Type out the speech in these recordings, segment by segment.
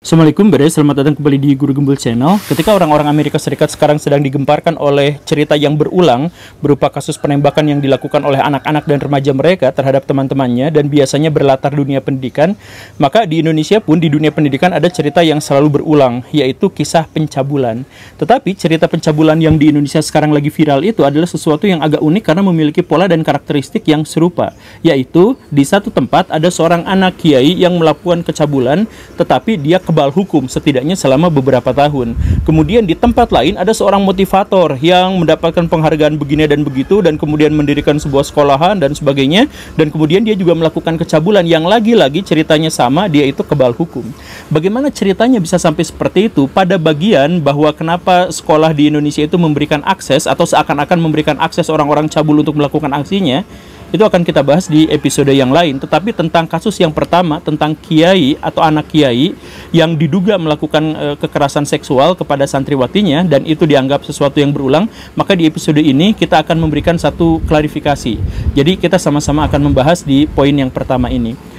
Assalamualaikum Bre, selamat datang kembali di Guru Gembul Channel. Ketika orang-orang Amerika Serikat sekarang sedang digemparkan oleh cerita yang berulang berupa kasus penembakan yang dilakukan oleh anak-anak dan remaja mereka terhadap teman-temannya dan biasanya berlatar dunia pendidikan, maka di Indonesia pun di dunia pendidikan ada cerita yang selalu berulang, yaitu kisah pencabulan. Tetapi cerita pencabulan yang di Indonesia sekarang lagi viral itu adalah sesuatu yang agak unik karena memiliki pola dan karakteristik yang serupa, yaitu di satu tempat ada seorang anak kiai yang melakukan kecabulan, tetapi dia kebal hukum setidaknya selama beberapa tahun. Kemudian di tempat lain ada seorang motivator yang mendapatkan penghargaan begini dan begitu, dan kemudian mendirikan sebuah sekolahan dan sebagainya, dan kemudian dia juga melakukan kecabulan yang lagi-lagi ceritanya sama, dia itu kebal hukum. Bagaimana ceritanya bisa sampai seperti itu? Pada bagian bahwa kenapa sekolah di Indonesia itu memberikan akses atau seakan-akan memberikan akses orang-orang cabul untuk melakukan aksinya, itu akan kita bahas di episode yang lain. Tetapi tentang kasus yang pertama, tentang kiai atau anak kiai yang diduga melakukan kekerasan seksual kepada santriwatinya dan itu dianggap sesuatu yang berulang, maka di episode ini kita akan memberikan satu klarifikasi. Jadi kita sama-sama akan membahas di poin yang pertama ini.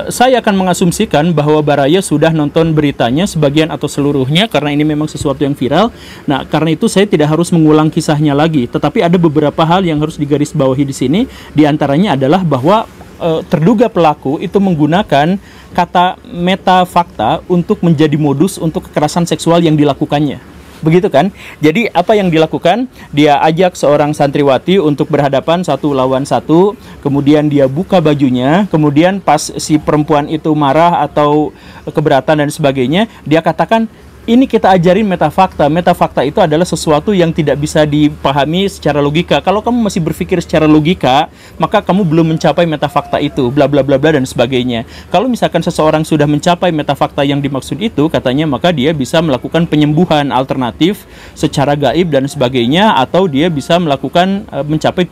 Saya akan mengasumsikan bahwa Baraya sudah nonton beritanya sebagian atau seluruhnya karena ini memang sesuatu yang viral. Nah, karena itu saya tidak harus mengulang kisahnya lagi, tetapi ada beberapa hal yang harus digarisbawahi di sini. Di antaranya adalah bahwa terduga pelaku itu menggunakan kata metafakta untuk menjadi modus untuk kekerasan seksual yang dilakukannya. Begitu kan? Jadi apa yang dilakukan? Dia ajak seorang santriwati untuk berhadapan satu lawan satu, kemudian dia buka bajunya, kemudian pas si perempuan itu marah atau keberatan dan sebagainya, dia katakan, ini kita ajarin metafakta. Metafakta itu adalah sesuatu yang tidak bisa dipahami secara logika. Kalau kamu masih berpikir secara logika, maka kamu belum mencapai metafakta itu, bla bla bla bla dan sebagainya. Kalau misalkan seseorang sudah mencapai metafakta yang dimaksud itu, katanya maka dia bisa melakukan penyembuhan alternatif secara gaib dan sebagainya, atau dia bisa melakukan mencapai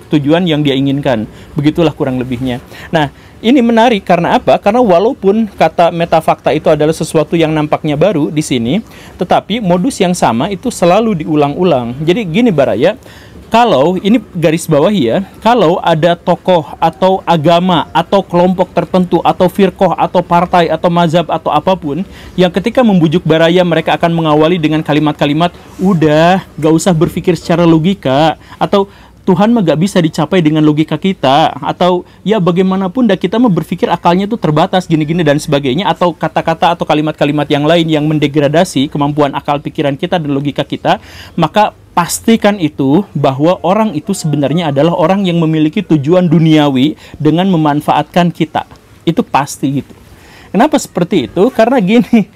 tujuan yang dia inginkan. Begitulah kurang lebihnya. Nah, ini menarik karena apa? Karena walaupun kata metafakta itu adalah sesuatu yang nampaknya baru di sini, tetapi modus yang sama itu selalu diulang-ulang. Jadi gini Baraya, kalau ini garis bawah ya, kalau ada tokoh atau agama atau kelompok tertentu atau firqoh atau partai atau mazhab atau apapun yang ketika membujuk Baraya mereka akan mengawali dengan kalimat-kalimat, udah gak usah berpikir secara logika, atau Tuhan mah gak bisa dicapai dengan logika kita, atau ya bagaimanapun dah kita mau berpikir akalnya itu terbatas gini-gini dan sebagainya, atau kata-kata atau kalimat-kalimat yang lain yang mendegradasi kemampuan akal pikiran kita dan logika kita, maka pastikan itu bahwa orang itu sebenarnya adalah orang yang memiliki tujuan duniawi dengan memanfaatkan kita. Itu pasti gitu. Kenapa seperti itu? Karena gini,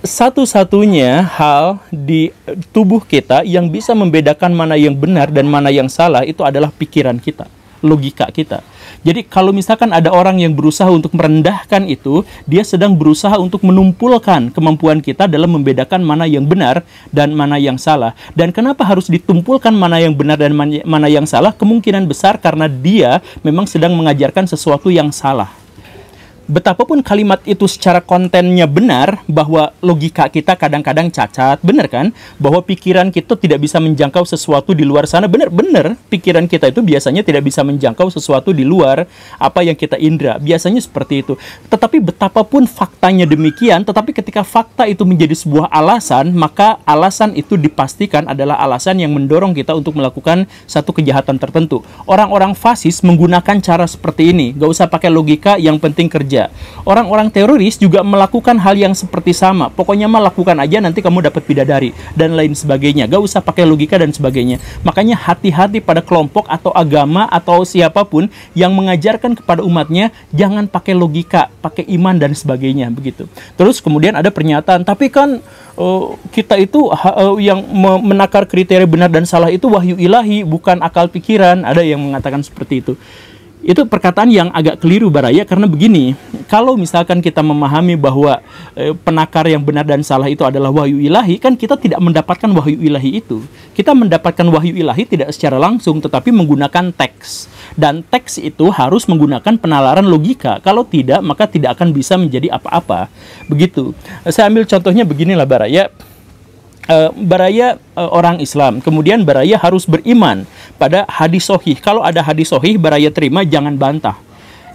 satu-satunya hal di tubuh kita yang bisa membedakan mana yang benar dan mana yang salah itu adalah pikiran kita, logika kita. Jadi kalau misalkan ada orang yang berusaha untuk merendahkan itu, dia sedang berusaha untuk menumpulkan kemampuan kita dalam membedakan mana yang benar dan mana yang salah. Dan kenapa harus ditumpulkan mana yang benar dan mana yang salah? Kemungkinan besar karena dia memang sedang mengajarkan sesuatu yang salah. Betapapun kalimat itu secara kontennya benar, bahwa logika kita kadang-kadang cacat, benar kan? Bahwa pikiran kita tidak bisa menjangkau sesuatu di luar sana, benar-benar pikiran kita itu biasanya tidak bisa menjangkau sesuatu di luar apa yang kita indra, biasanya seperti itu. Tetapi betapapun faktanya demikian, tetapi ketika fakta itu menjadi sebuah alasan, maka alasan itu dipastikan adalah alasan yang mendorong kita untuk melakukan satu kejahatan tertentu. Orang-orang fasis menggunakan cara seperti ini, gak usah pakai logika, yang penting kerja. Orang-orang teroris juga melakukan hal yang seperti sama. Pokoknya mah lakukan aja, nanti kamu dapat bidadari dan lain sebagainya. Gak usah pakai logika dan sebagainya. Makanya hati-hati pada kelompok atau agama atau siapapun yang mengajarkan kepada umatnya jangan pakai logika, pakai iman dan sebagainya, begitu. Terus kemudian ada pernyataan, tapi kan kita itu yang menakar kriteria benar dan salah itu wahyu ilahi, bukan akal pikiran. Ada yang mengatakan seperti itu. Itu perkataan yang agak keliru Baraya, karena begini, kalau misalkan kita memahami bahwa penakar yang benar dan salah itu adalah wahyu ilahi, kan kita tidak mendapatkan wahyu ilahi itu. Kita mendapatkan wahyu ilahi tidak secara langsung, tetapi menggunakan teks. Dan teks itu harus menggunakan penalaran logika. Kalau tidak, maka tidak akan bisa menjadi apa-apa. Begitu. Saya ambil contohnya beginilah Baraya. Baraya orang Islam, kemudian Baraya harus beriman pada hadis sahih. Kalau ada hadis sahih, Baraya terima, jangan bantah.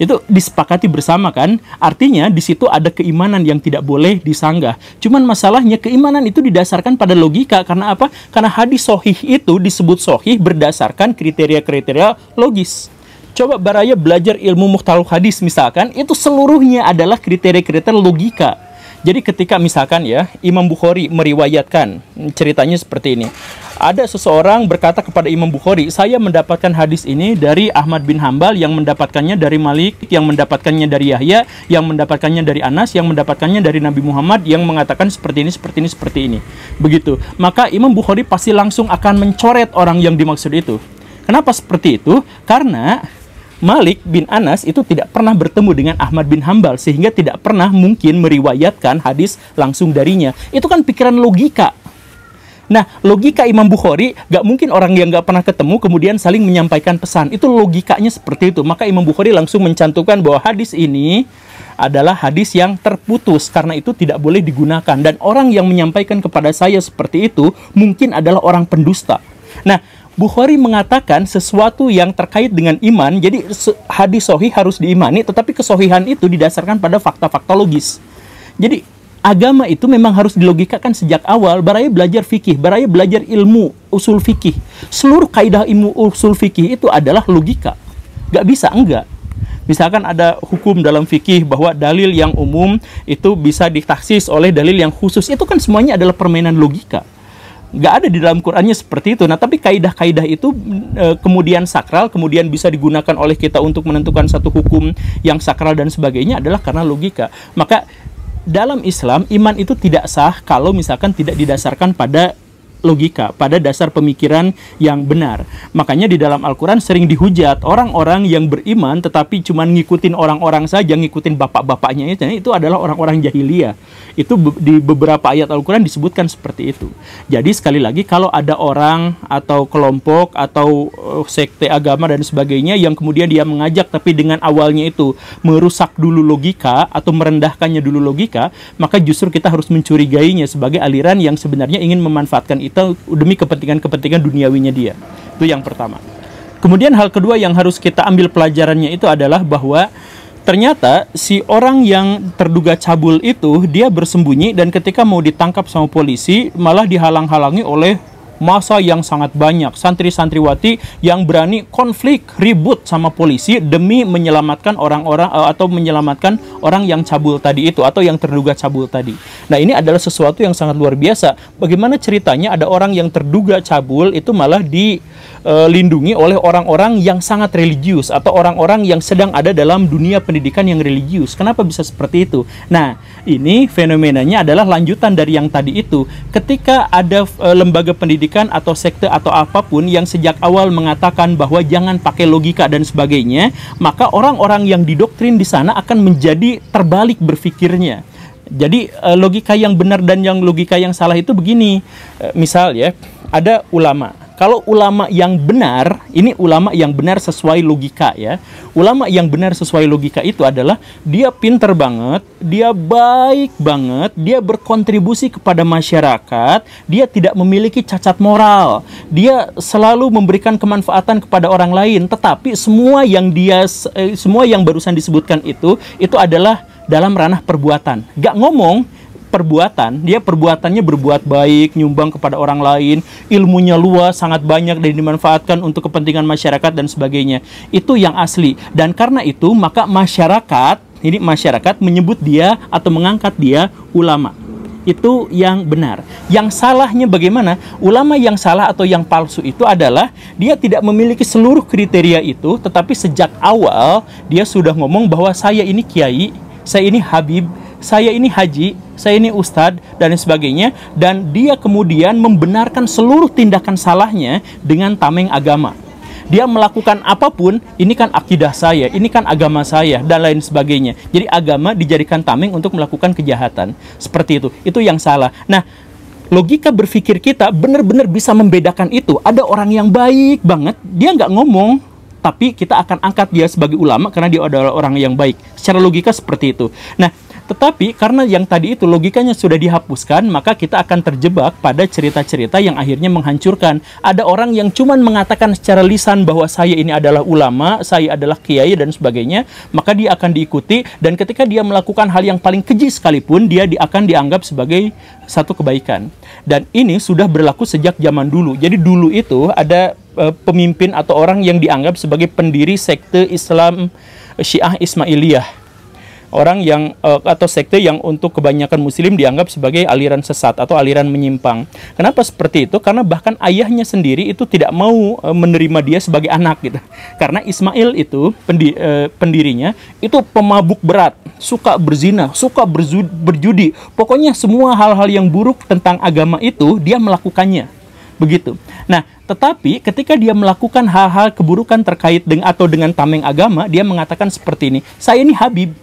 Itu disepakati bersama kan? Artinya di situ ada keimanan yang tidak boleh disanggah. Cuman masalahnya keimanan itu didasarkan pada logika. Karena apa? Karena hadis sahih itu disebut sahih berdasarkan kriteria-kriteria logis. Coba Baraya belajar ilmu mukhtalaf hadis misalkan, itu seluruhnya adalah kriteria-kriteria logika. Jadi ketika misalkan ya, Imam Bukhari meriwayatkan, ceritanya seperti ini. Ada seseorang berkata kepada Imam Bukhari, saya mendapatkan hadis ini dari Ahmad bin Hambal, yang mendapatkannya dari Malik, yang mendapatkannya dari Yahya, yang mendapatkannya dari Anas, yang mendapatkannya dari Nabi Muhammad, yang mengatakan seperti ini, seperti ini, seperti ini. Begitu. Maka Imam Bukhari pasti langsung akan mencoret orang yang dimaksud itu. Kenapa seperti itu? Karena Malik bin Anas itu tidak pernah bertemu dengan Ahmad bin Hambal, sehingga tidak pernah mungkin meriwayatkan hadis langsung darinya. Itu kan pikiran logika. Nah, logika Imam Bukhari, gak mungkin orang yang gak pernah ketemu kemudian saling menyampaikan pesan. Itu logikanya seperti itu. Maka Imam Bukhari langsung mencantumkan bahwa hadis ini adalah hadis yang terputus, karena itu tidak boleh digunakan. Dan orang yang menyampaikan kepada saya seperti itu mungkin adalah orang pendusta. Nah, Bukhari mengatakan sesuatu yang terkait dengan iman. Jadi hadis sahih harus diimani, tetapi kesahihan itu didasarkan pada fakta-fakta logis. Jadi agama itu memang harus dilogikakan sejak awal. Baraya belajar fikih, Baraya belajar ilmu usul fikih. Seluruh kaidah ilmu usul fikih itu adalah logika. Gak bisa enggak. Misalkan ada hukum dalam fikih bahwa dalil yang umum itu bisa ditaksis oleh dalil yang khusus. Itu kan semuanya adalah permainan logika. Gak ada di dalam Qur'annya seperti itu. Nah, tapi kaidah-kaidah itu kemudian sakral, kemudian bisa digunakan oleh kita untuk menentukan satu hukum yang sakral dan sebagainya adalah karena logika. Maka dalam Islam, iman itu tidak sah kalau misalkan tidak didasarkan pada logika, pada dasar pemikiran yang benar. Makanya di dalam Al-Quran sering dihujat orang-orang yang beriman tetapi cuma ngikutin orang-orang saja, ngikutin bapak-bapaknya itu adalah orang-orang jahiliyah. Itu di beberapa ayat Al-Quran disebutkan seperti itu. Jadi sekali lagi, kalau ada orang atau kelompok atau sekte agama dan sebagainya yang kemudian dia mengajak tapi dengan awalnya itu merusak dulu logika atau merendahkannya dulu logika, maka justru kita harus mencurigainya sebagai aliran yang sebenarnya ingin memanfaatkan itu demi kepentingan-kepentingan duniawinya dia. Itu yang pertama. Kemudian hal kedua yang harus kita ambil pelajarannya itu adalah bahwa ternyata si orang yang terduga cabul itu dia bersembunyi, dan ketika mau ditangkap sama polisi malah dihalang-halangi oleh massa yang sangat banyak, santri-santriwati yang berani konflik, ribut sama polisi demi menyelamatkan orang-orang atau menyelamatkan orang yang cabul tadi itu atau yang terduga cabul tadi. Nah, ini adalah sesuatu yang sangat luar biasa. Bagaimana ceritanya ada orang yang terduga cabul itu malah dilindungi oleh orang-orang yang sangat religius atau orang-orang yang sedang ada dalam dunia pendidikan yang religius. Kenapa bisa seperti itu? Nah, ini fenomenanya adalah lanjutan dari yang tadi itu. Ketika ada lembaga pendidikan atau sekte atau apapun yang sejak awal mengatakan bahwa jangan pakai logika dan sebagainya, maka orang-orang yang didoktrin di sana akan menjadi terbalik berpikirnya. Jadi logika yang benar dan yang logika yang salah itu begini. Misal ya, ada ulama. Kalau ulama yang benar, ini ulama yang benar sesuai logika ya. Ulama yang benar sesuai logika itu adalah dia pinter banget, dia baik banget, dia berkontribusi kepada masyarakat, dia tidak memiliki cacat moral, dia selalu memberikan kemanfaatan kepada orang lain. Tetapi semua yang barusan disebutkan itu adalah dalam ranah perbuatan. Gak ngomong perbuatan, dia perbuatannya berbuat baik, nyumbang kepada orang lain, ilmunya luas, sangat banyak dan dimanfaatkan untuk kepentingan masyarakat dan sebagainya. Itu yang asli. Dan karena itu, maka masyarakat menyebut dia atau mengangkat dia ulama. Itu yang benar. Yang salahnya bagaimana? Ulama yang salah atau yang palsu itu adalah dia tidak memiliki seluruh kriteria itu, tetapi sejak awal dia sudah ngomong bahwa saya ini kiai, saya ini habib, saya ini haji, saya ini ustadz, dan sebagainya. Dan dia kemudian membenarkan seluruh tindakan salahnya dengan tameng agama. Dia melakukan apapun, ini kan akidah saya, ini kan agama saya, dan lain sebagainya. Jadi agama dijadikan tameng untuk melakukan kejahatan. Seperti itu. Itu yang salah. Nah, logika berpikir kita benar-benar bisa membedakan itu. Ada orang yang baik banget, dia nggak ngomong, tapi kita akan angkat dia sebagai ulama karena dia adalah orang yang baik. Secara logika seperti itu. Nah, tetapi karena yang tadi itu logikanya sudah dihapuskan, maka kita akan terjebak pada cerita-cerita yang akhirnya menghancurkan. Ada orang yang cuman mengatakan secara lisan bahwa saya ini adalah ulama, saya adalah kiai dan sebagainya, maka dia akan diikuti, dan ketika dia melakukan hal yang paling keji sekalipun, dia akan dianggap sebagai satu kebaikan. Dan ini sudah berlaku sejak zaman dulu. Jadi dulu itu ada pemimpin atau orang yang dianggap sebagai pendiri sekte Islam Syiah Ismailiyah. Orang yang atau sekte yang untuk kebanyakan muslim dianggap sebagai aliran sesat atau aliran menyimpang. Kenapa seperti itu? Karena bahkan ayahnya sendiri itu tidak mau menerima dia sebagai anak gitu. Karena Ismail itu pendirinya itu pemabuk berat, suka berzina, suka berjudi. Pokoknya semua hal-hal yang buruk tentang agama itu dia melakukannya. Begitu. Nah, tetapi ketika dia melakukan hal-hal keburukan terkait dengan tameng agama, dia mengatakan seperti ini, saya ini Habib,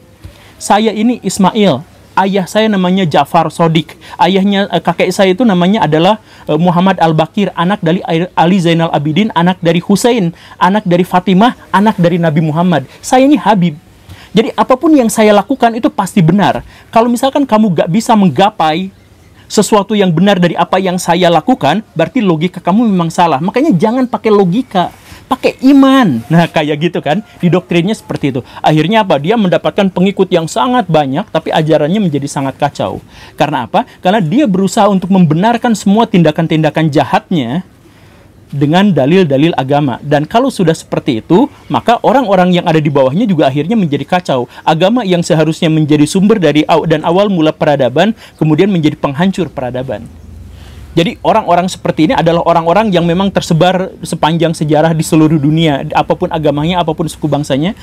saya ini Ismail, ayah saya namanya Ja'far Shodiq, ayahnya kakek saya itu namanya adalah Muhammad Al-Bakir, anak dari Ali Zainal Abidin, anak dari Husain, anak dari Fatimah, anak dari Nabi Muhammad. Saya ini Habib. Jadi apapun yang saya lakukan itu pasti benar. Kalau misalkan kamu gak bisa menggapai sesuatu yang benar dari apa yang saya lakukan, berarti logika kamu memang salah. Makanya jangan pakai logika, pakai iman. Nah, kayak gitu kan, didoktrinnya seperti itu. Akhirnya apa? Dia mendapatkan pengikut yang sangat banyak, tapi ajarannya menjadi sangat kacau. Karena apa? Karena dia berusaha untuk membenarkan semua tindakan-tindakan jahatnya dengan dalil-dalil agama. Dan kalau sudah seperti itu, maka orang-orang yang ada di bawahnya juga akhirnya menjadi kacau. Agama yang seharusnya menjadi sumber dari dan awal mula peradaban, kemudian menjadi penghancur peradaban. Jadi orang-orang seperti ini adalah orang-orang yang memang tersebar sepanjang sejarah di seluruh dunia. Apapun agamanya, apapun suku bangsanya,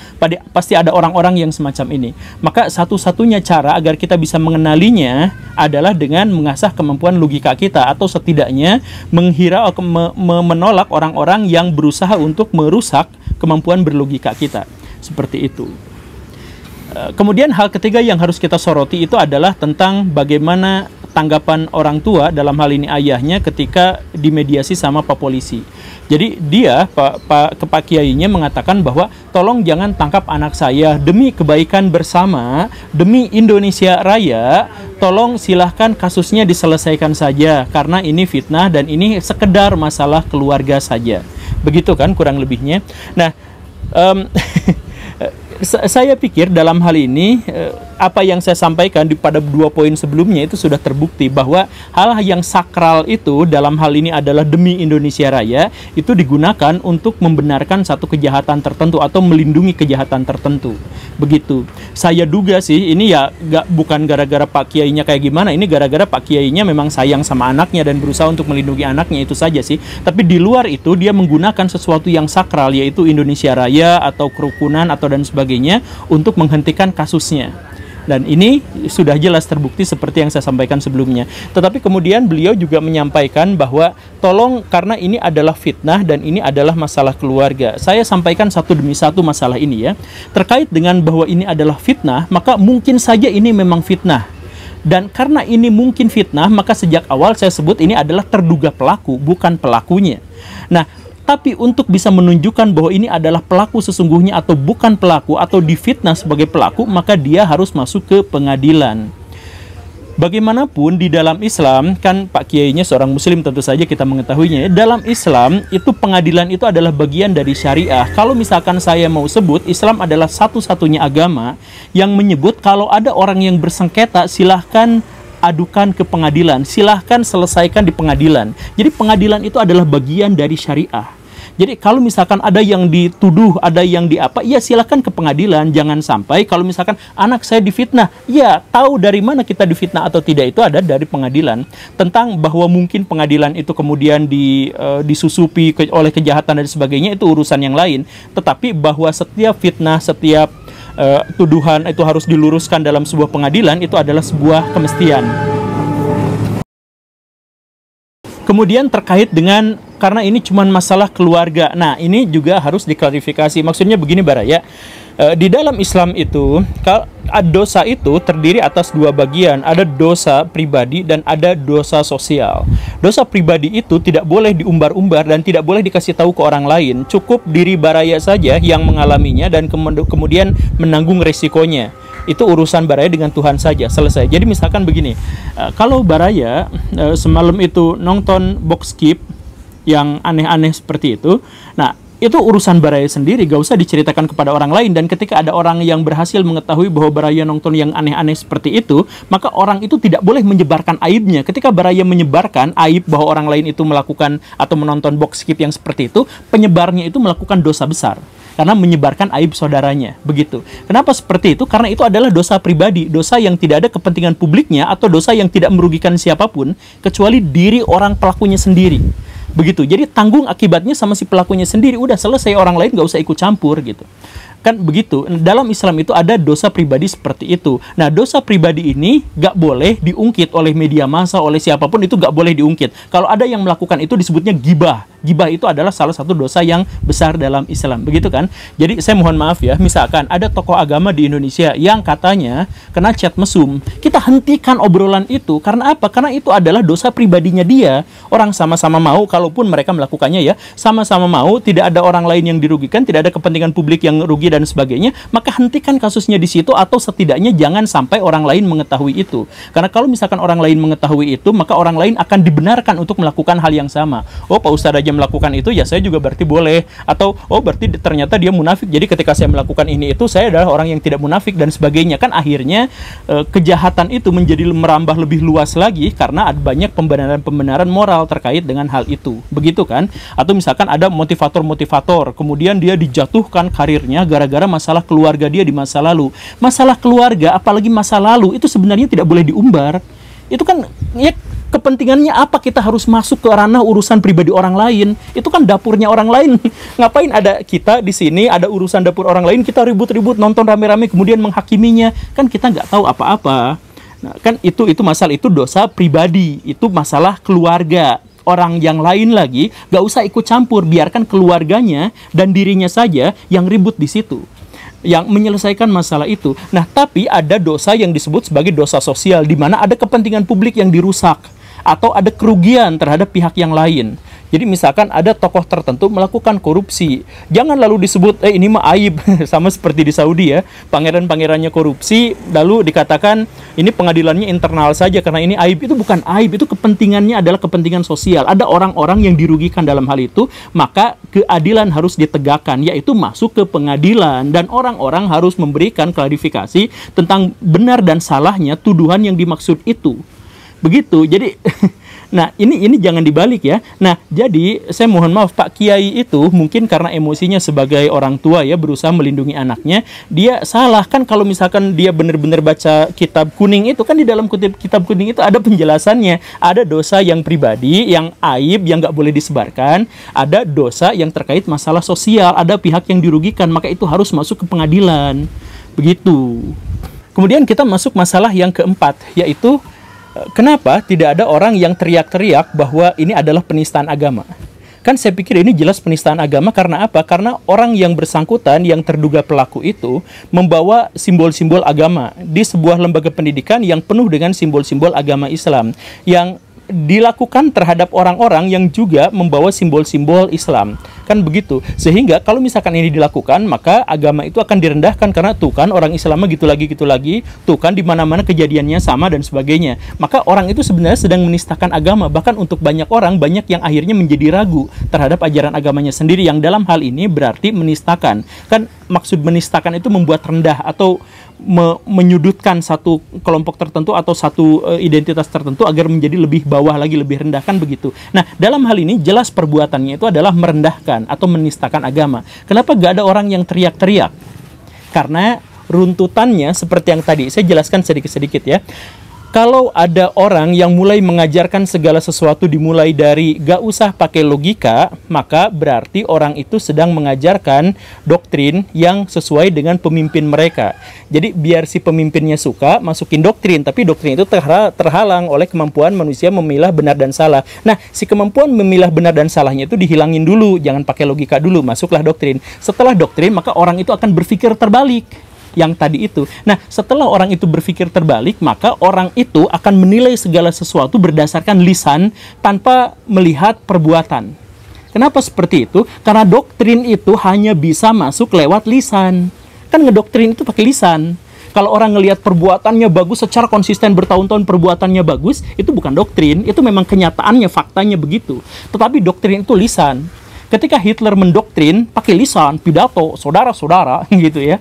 pasti ada orang-orang yang semacam ini. Maka satu-satunya cara agar kita bisa mengenalinya adalah dengan mengasah kemampuan logika kita, atau setidaknya menolak orang-orang yang berusaha untuk merusak kemampuan berlogika kita. Seperti itu. Kemudian hal ketiga yang harus kita soroti itu adalah tentang bagaimana tanggapan orang tua, dalam hal ini ayahnya, ketika dimediasi sama Pak Polisi. Jadi dia, Pak Kiainya mengatakan bahwa tolong jangan tangkap anak saya, demi kebaikan bersama, demi Indonesia Raya, tolong silahkan kasusnya diselesaikan saja, karena ini fitnah dan ini sekedar masalah keluarga saja. Begitu kan kurang lebihnya. Nah, saya pikir dalam hal ini apa yang saya sampaikan pada 2 poin sebelumnya itu sudah terbukti bahwa hal yang sakral itu dalam hal ini adalah demi Indonesia Raya itu digunakan untuk membenarkan satu kejahatan tertentu atau melindungi kejahatan tertentu. Begitu. Saya duga sih ini ya bukan gara-gara Pak Kiainya kayak gimana, ini gara-gara Pak Kiainya memang sayang sama anaknya dan berusaha untuk melindungi anaknya, itu saja sih. Tapi di luar itu dia menggunakan sesuatu yang sakral, yaitu Indonesia Raya atau kerukunan atau dan sebagainya untuk menghentikan kasusnya. Dan ini sudah jelas terbukti seperti yang saya sampaikan sebelumnya. Tetapi kemudian beliau juga menyampaikan bahwa tolong, karena ini adalah fitnah dan ini adalah masalah keluarga. Saya sampaikan satu demi satu masalah ini ya. Terkait dengan bahwa ini adalah fitnah, maka mungkin saja ini memang fitnah. Dan karena ini mungkin fitnah, maka sejak awal saya sebut ini adalah terduga pelaku, bukan pelakunya. Nah, tapi untuk bisa menunjukkan bahwa ini adalah pelaku sesungguhnya atau bukan pelaku, atau difitnah sebagai pelaku, maka dia harus masuk ke pengadilan. Bagaimanapun di dalam Islam, kan Pak Kiainya seorang muslim tentu saja kita mengetahuinya. Dalam Islam itu pengadilan itu adalah bagian dari syariah. Kalau misalkan saya mau sebut, Islam adalah satu-satunya agama yang menyebut kalau ada orang yang bersengketa, silahkan adukan ke pengadilan, silahkan selesaikan di pengadilan. Jadi pengadilan itu adalah bagian dari syariah. Jadi kalau misalkan ada yang dituduh, ada yang ya silahkan ke pengadilan. Jangan sampai kalau misalkan anak saya difitnah, ya tahu dari mana kita difitnah atau tidak, itu ada dari pengadilan. Tentang bahwa mungkin pengadilan itu kemudian disusupi oleh kejahatan dan sebagainya, itu urusan yang lain. Tetapi bahwa setiap fitnah, setiap tuduhan itu harus diluruskan dalam sebuah pengadilan, itu adalah sebuah kemestian. Kemudian terkait dengan, karena ini cuma masalah keluarga, nah ini juga harus diklarifikasi. Maksudnya begini Baraya, di dalam Islam itu dosa itu terdiri atas dua bagian, ada dosa pribadi dan ada dosa sosial. Dosa pribadi itu tidak boleh diumbar-umbar dan tidak boleh dikasih tahu ke orang lain. Cukup diri Baraya saja yang mengalaminya dan kemudian menanggung resikonya. Itu urusan Baraya dengan Tuhan saja, selesai. Jadi misalkan begini, kalau Baraya semalam itu nonton box skip yang aneh-aneh seperti itu, nah itu urusan Baraya sendiri, gak usah diceritakan kepada orang lain. Dan ketika ada orang yang berhasil mengetahui bahwa Baraya nonton yang aneh-aneh seperti itu, maka orang itu tidak boleh menyebarkan aibnya. Ketika Baraya menyebarkan aib bahwa orang lain itu melakukan atau menonton box skip yang seperti itu, penyebarnya itu melakukan dosa besar karena menyebarkan aib saudaranya. Begitu. Kenapa seperti itu? Karena itu adalah dosa pribadi, dosa yang tidak ada kepentingan publiknya, atau dosa yang tidak merugikan siapapun kecuali diri orang pelakunya sendiri. Begitu. Jadi tanggung akibatnya sama si pelakunya sendiri. Udah selesai, orang lain nggak usah ikut campur gitu. Kan begitu. Dalam Islam itu ada dosa pribadi seperti itu. Nah, dosa pribadi ini nggak boleh diungkit oleh media massa, oleh siapapun, itu nggak boleh diungkit. Kalau ada yang melakukan itu disebutnya ghibah. Ghibah itu adalah salah satu dosa yang besar dalam Islam. Begitu kan? Jadi saya mohon maaf ya, misalkan ada tokoh agama di Indonesia yang katanya kena chat mesum. Kita hentikan obrolan itu. Karena apa? Karena itu adalah dosa pribadinya dia. Orang sama-sama mau, kalaupun mereka melakukannya ya, sama-sama mau, tidak ada orang lain yang dirugikan, tidak ada kepentingan publik yang rugi dan sebagainya, maka hentikan kasusnya di situ, atau setidaknya jangan sampai orang lain mengetahui itu. Karena kalau misalkan orang lain mengetahui itu, maka orang lain akan dibenarkan untuk melakukan hal yang sama. Oh, Pak Ustadz aja melakukan itu, ya saya juga berarti boleh. Atau, oh berarti ternyata dia munafik, jadi ketika saya melakukan ini itu, saya adalah orang yang tidak munafik dan sebagainya. Kan akhirnya kejahatan itu menjadi merambah lebih luas lagi, karena ada banyak pembenaran-pembenaran moral terkait dengan hal itu. Begitu kan? Atau misalkan ada motivator-motivator, kemudian dia dijatuhkan karirnya gara-gara masalah keluarga dia di masa lalu. Masalah keluarga, apalagi masa lalu, itu sebenarnya tidak boleh diumbar. Itu kan, ya kepentingannya apa kita harus masuk ke ranah urusan pribadi orang lain? Itu kan dapurnya orang lain. Ngapain ada kita di sini, ada urusan dapur orang lain, kita ribut-ribut, nonton rame-rame, kemudian menghakiminya. Kan kita nggak tahu apa-apa. Nah, kan itu masalah, itu dosa pribadi, itu masalah keluarga. Orang yang lain lagi gak usah ikut campur, biarkan keluarganya dan dirinya saja yang ribut di situ, yang menyelesaikan masalah itu. Nah, tapi ada dosa yang disebut sebagai dosa sosial, di mana ada kepentingan publik yang dirusak atau ada kerugian terhadap pihak yang lain. Jadi misalkan ada tokoh tertentu melakukan korupsi, jangan lalu disebut ini mah aib. Sama seperti di Saudi ya, pangeran-pangerannya korupsi, lalu dikatakan ini pengadilannya internal saja karena ini aib. Itu bukan aib, itu kepentingannya adalah kepentingan sosial. Ada orang-orang yang dirugikan dalam hal itu, maka keadilan harus ditegakkan, yaitu masuk ke pengadilan, dan orang-orang harus memberikan klarifikasi tentang benar dan salahnya tuduhan yang dimaksud itu. Begitu. Jadi nah, ini jangan dibalik ya. Nah, jadi saya mohon maaf, Pak Kiai itu mungkin karena emosinya sebagai orang tua ya, berusaha melindungi anaknya, dia salah. Kan kalau misalkan dia benar-benar baca kitab kuning itu, kan di dalam kitab kuning itu ada penjelasannya. Ada dosa yang pribadi, yang aib, yang nggak boleh disebarkan. Ada dosa yang terkait masalah sosial, ada pihak yang dirugikan, maka itu harus masuk ke pengadilan. Begitu. Kemudian kita masuk masalah yang keempat, yaitu kenapa tidak ada orang yang teriak-teriak bahwa ini adalah penistaan agama? Kan saya pikir ini jelas penistaan agama. Karena apa? Karena orang yang bersangkutan, yang terduga pelaku itu, membawa simbol-simbol agama di sebuah lembaga pendidikan yang penuh dengan simbol-simbol agama Islam, yang dilakukan terhadap orang-orang yang juga membawa simbol-simbol Islam. Kan begitu. Sehingga kalau misalkan ini dilakukan, maka agama itu akan direndahkan, karena tuh kan orang Islamnya gitu lagi, tuh kan di mana-mana kejadiannya sama dan sebagainya. Maka orang itu sebenarnya sedang menistakan agama. Bahkan untuk banyak orang, banyak yang akhirnya menjadi ragu terhadap ajaran agamanya sendiri, yang dalam hal ini berarti menistakan. Kan maksud menistakan itu membuat rendah atau menyudutkan satu kelompok tertentu atau satu identitas tertentu agar menjadi lebih bawah lagi, lebih rendah, kan begitu. Nah, dalam hal ini jelas perbuatannya itu adalah merendahkan atau menistakan agama. Kenapa gak ada orang yang teriak-teriak? Karena runtutannya seperti yang tadi saya jelaskan sedikit-sedikit ya. Kalau ada orang yang mulai mengajarkan segala sesuatu dimulai dari gak usah pakai logika, maka berarti orang itu sedang mengajarkan doktrin yang sesuai dengan pemimpin mereka. Jadi biar si pemimpinnya suka, masukin doktrin, tapi doktrin itu terhalang oleh kemampuan manusia memilah benar dan salah. Nah, si kemampuan memilah benar dan salahnya itu dihilangin dulu, jangan pakai logika dulu, masuklah doktrin. Setelah doktrin, maka orang itu akan berpikir terbalik. Yang tadi itu. Nah, setelah orang itu berpikir terbalik, maka orang itu akan menilai segala sesuatu berdasarkan lisan tanpa melihat perbuatan. Kenapa seperti itu? Karena doktrin itu hanya bisa masuk lewat lisan. Kan ngedoktrin itu pakai lisan. Kalau orang ngelihat perbuatannya bagus secara konsisten bertahun-tahun perbuatannya bagus, itu bukan doktrin, itu memang kenyataannya, faktanya begitu. Tetapi doktrin itu lisan. Ketika Hitler mendoktrin pakai lisan, pidato, saudara-saudara gitu ya,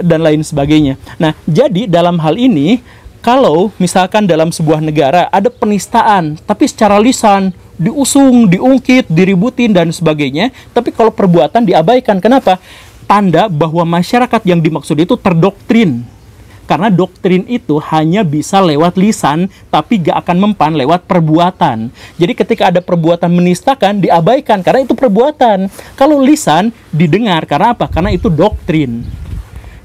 dan lain sebagainya. Nah, jadi dalam hal ini, kalau misalkan dalam sebuah negara ada penistaan, tapi secara lisan diusung, diungkit, diributin dan sebagainya, tapi kalau perbuatan diabaikan, kenapa? Tanda bahwa masyarakat yang dimaksud itu terdoktrin. Karena doktrin itu hanya bisa lewat lisan, tapi gak akan mempan lewat perbuatan. Jadi ketika ada perbuatan menistakan, diabaikan, karena itu perbuatan. Kalau lisan, didengar, karena apa? Karena itu doktrin.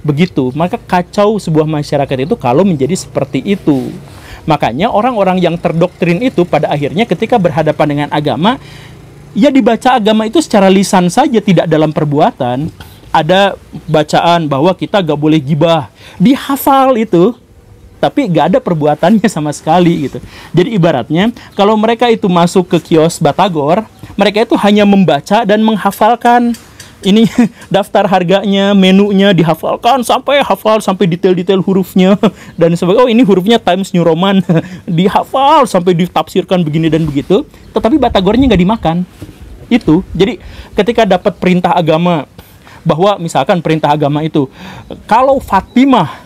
Begitu, maka kacau sebuah masyarakat itu kalau menjadi seperti itu. Makanya orang-orang yang terdoktrin itu pada akhirnya ketika berhadapan dengan agama, ya dibaca agama itu secara lisan saja, tidak dalam perbuatan. Ada bacaan bahwa kita gak boleh gibah, dihafal itu, tapi gak ada perbuatannya sama sekali gitu. Jadi ibaratnya kalau mereka itu masuk ke kios Batagor, mereka itu hanya membaca dan menghafalkan. Ini daftar harganya, menunya dihafalkan sampai hafal sampai detail-detail hurufnya dan sebagainya. Oh, ini hurufnya Times New Roman, dihafal sampai ditafsirkan begini dan begitu. Tetapi Batagornya nggak dimakan. Itu. Jadi ketika dapat perintah agama, bahwa misalkan perintah agama itu, kalau Fatimah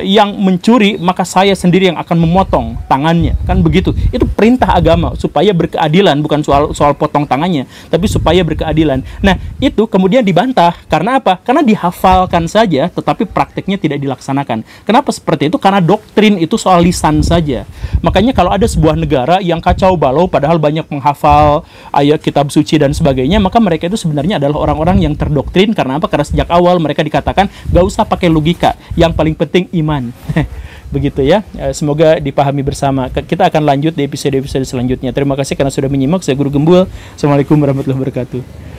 yang mencuri, maka saya sendiri yang akan memotong tangannya, kan begitu. Itu perintah agama supaya berkeadilan, bukan soal potong tangannya, tapi supaya berkeadilan. Nah, itu kemudian dibantah. Karena apa? Karena dihafalkan saja, tetapi prakteknya tidak dilaksanakan. Kenapa seperti itu? Karena doktrin itu soal lisan saja. Makanya kalau ada sebuah negara yang kacau balau, padahal banyak menghafal ayat kitab suci dan sebagainya, maka mereka itu sebenarnya adalah orang-orang yang terdoktrin. Karena apa? Karena sejak awal mereka dikatakan, gak usah pakai logika, yang paling penting iman. Begitu ya. Semoga dipahami bersama. Kita akan lanjut di episode-episode selanjutnya. Terima kasih karena sudah menyimak. Saya Guru Gembul. Assalamualaikum warahmatullahi wabarakatuh.